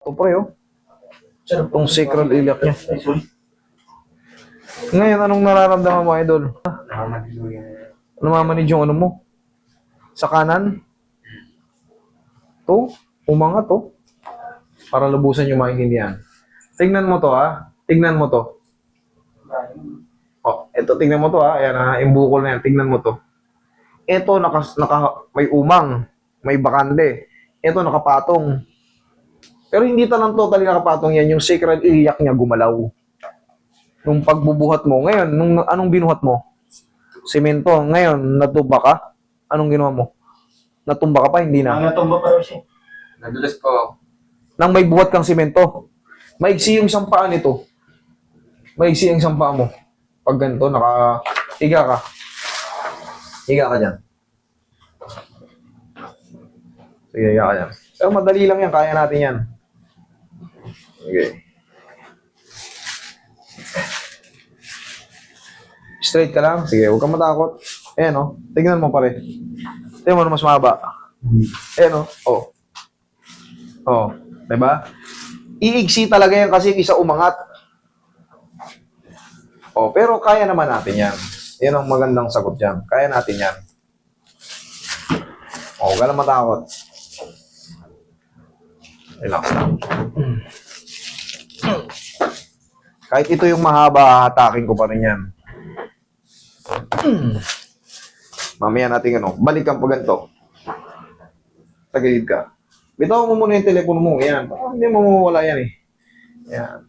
O pre, oh. Itong sacral iliac niya. Ngayon, anong nararamdaman mo, idol? Namamanid yung ano mo? Sa kanan? To? Umangat, to? Para lubusan yung maintindihan. Tingnan mo to, ha? Tingnan mo to. Oh, ito, tingnan mo to, ha? Ayan, ha? Yung bukol na yan. Tingnan mo to. Ito, may umang. May bakante. Ito, nakapatong. Pero hindi talang totally nakapatong yan. Yung sacral iliac niya gumalaw. Nung pagbubuhat mo. Ngayon, anong binuhat mo? Semento. Ngayon, natumba ka? Anong ginawa mo? Natumba ka pa? Hindi na. Natumba pa rin siya. Nadulas po ako. Nang may buhat kang semento. Maigsi yung isang paa nito. Maigsi yung isang paa mo. Pag ganito, higa ka. Higa ka dyan. Sige, higa ka dyan. Pero madali lang yan. Kaya natin yan. Okay. Straight ka lang. Sige, huwag kang matakot. Ayan, oh. Tingnan mo pare. Tingnan mo na mas mahaba. Ayan, oh. Oh. Oh. Diba? Iigsi talaga yan kasi isa umangat. Oh, pero kaya naman natin yan. Yan ang magandang sagot dyan. Kaya natin yan. Oh, huwag ka lang matakot. Relax lang. Kahit ito yung mahaba, hatakin ko pa rin yan. Mamaya natin balikan pa ganito. Tagilid ka. Bitaw mo muna yung telepono mo. Yan. Hindi mo mawawala yan eh. Yan.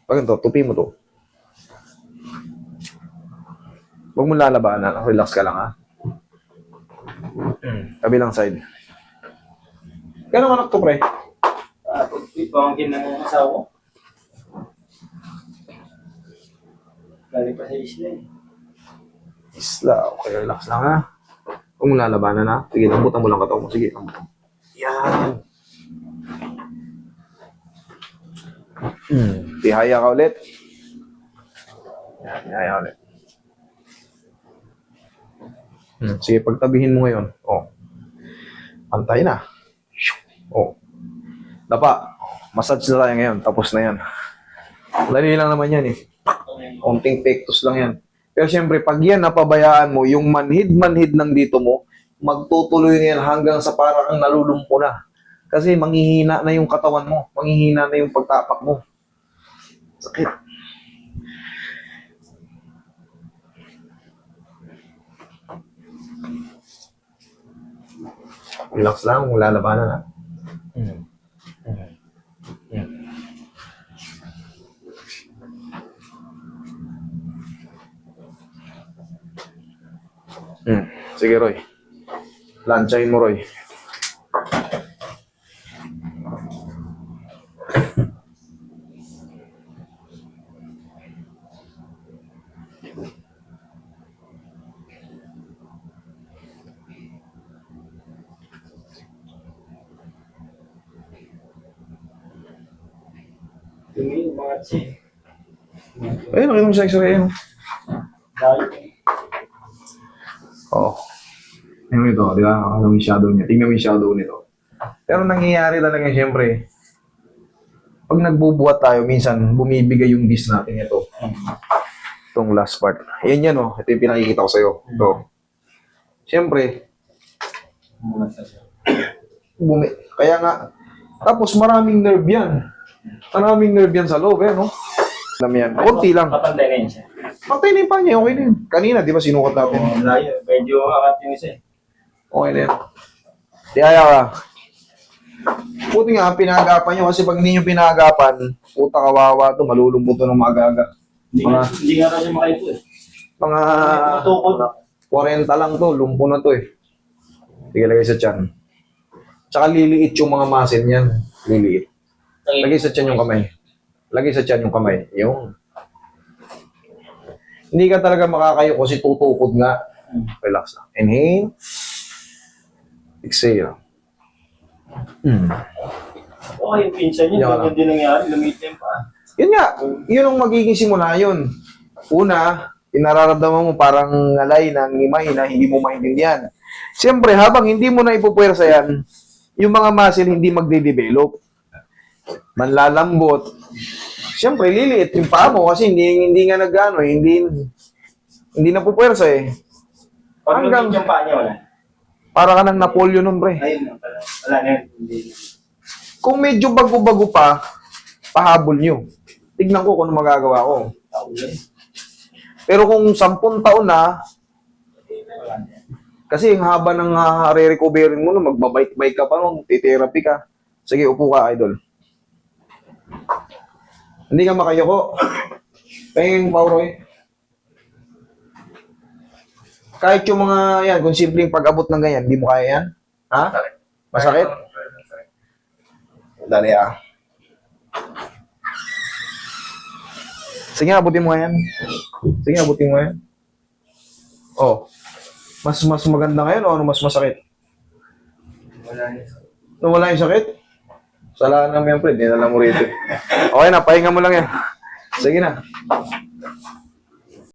Pag ganito, tupi mo to. Huwag mo lalabanan. Relax ka lang ha. Kabilang side. Gano'ng anak to, pre? Pamangkin ng asawa. Galing pa sa isla eh. Isla. Okay, relax lang ha. Huwag mo lalabanan ha. Sige, lambutan mo lang katawan mo. Sige, lambutan mo. Yan. Tihaya ka ulit. Yan, tihaya ulit. Sige, pagtabihin mo ngayon. Oh. Pantay na. Oh. Dapa. Massage na tayo ngayon. Tapos na yan. Dali lang naman yan eh. Konting pectus lang yan. Pero siyempre, pag yan napabayaan mo, yung manhid-manhid ng dito mo, magtutuloy na yan hanggang sa parang nalulumpo na. Kasi manghihina na yung katawan mo. Manghihina na yung pagtapak mo. Sakit. Relax lang, kung lalabanan ha. Sige, Roy. Lansyahin mo, Roy. Tingin, mga tsi. Ayun, nakita mo sa x-ray yun. Dahil Oo. Tingnan mo ito, di ba? Ano yung shadow niya? Tingnan mo yung shadow nito. Pero nangyayari talaga siyempre, pag nagbubuhat tayo, minsan bumibigay yung disc natin ito. Itong last part. Ayan yan, oh. Ito yung pinakikita ko sa'yo. Ito. Siyempre, kaya nga, tapos maraming nerve yan. Maraming nerve yan sa loob, eh, no? Alam yan. Kunti lang. Kapantay na yun siya. Patay na yung panya, okay na yun. Kanina, di ba, sinukat natin? Oo, layo. Medyo akat yung isa eh. Okay na yan. Tiyaya ka. Buti nga, pinagapan nyo kasi pag hindi nyo pinagapan, puta kawawa to, malulungkot to ng maaga-aga. Hindi nga raw siya makaipo eh. Mga Matukod. 40 lang to, lumpo na to eh. Sige, lagay sa tiyan. Tsaka liliit yung mga muscle niyan. Liliit. Lagay sa tiyan yung kamay. Lagay sa tiyan yung kamay. Yung. Hindi ka talaga makakayo kasi tutukod nga. Relax lang. Inhale. Exhale. Oo, yung pinsan niya, ganyan din nangyari. Lumitin pa. Yun nga. Yun ang magiging simula yun. Una, inararamdaman mo parang ngalay ng ngimay na hindi mo maintindihan. Siyempre, habang hindi mo na ipupwersa yan, yung mga muscle hindi magde-develop. Manlalambot. Siyempre, liliit yung paa mo kasi hindi nga nag-ano, hindi na pupwersa eh. Pag Hanggang- lumit yung paa niya, wala. Para ka ng Napoleon nun, pre. Ayun lang pala. Wala na yun. Hindi. Kung medyo bago-bago pa, pahabol nyo. Tignan ko kung ano magagawa ko. Taulan. Pero kung 10 taon na, Wala na yan. kasi yung haba ng re-recovery mo, magbabike-bike ka pa, therapy ka. Sige, upo ka, idol. Hindi ka makayoko. Pahingin mo, Pauroy. Kahit yung mga yan, kung simpleng pag-abot ng ganyan, di mo kaya yan? Ha? Masakit? Dali ah. Sige, abutin mo nga yan. Sige, abutin mo yan. Oh. Mas maganda ngayon o ano mas masakit? Wala na yun. Wala yung sakit? Salamat naman yan, pre. Dinala mo rito. Okay na, pahinga mo lang yan. Sige na.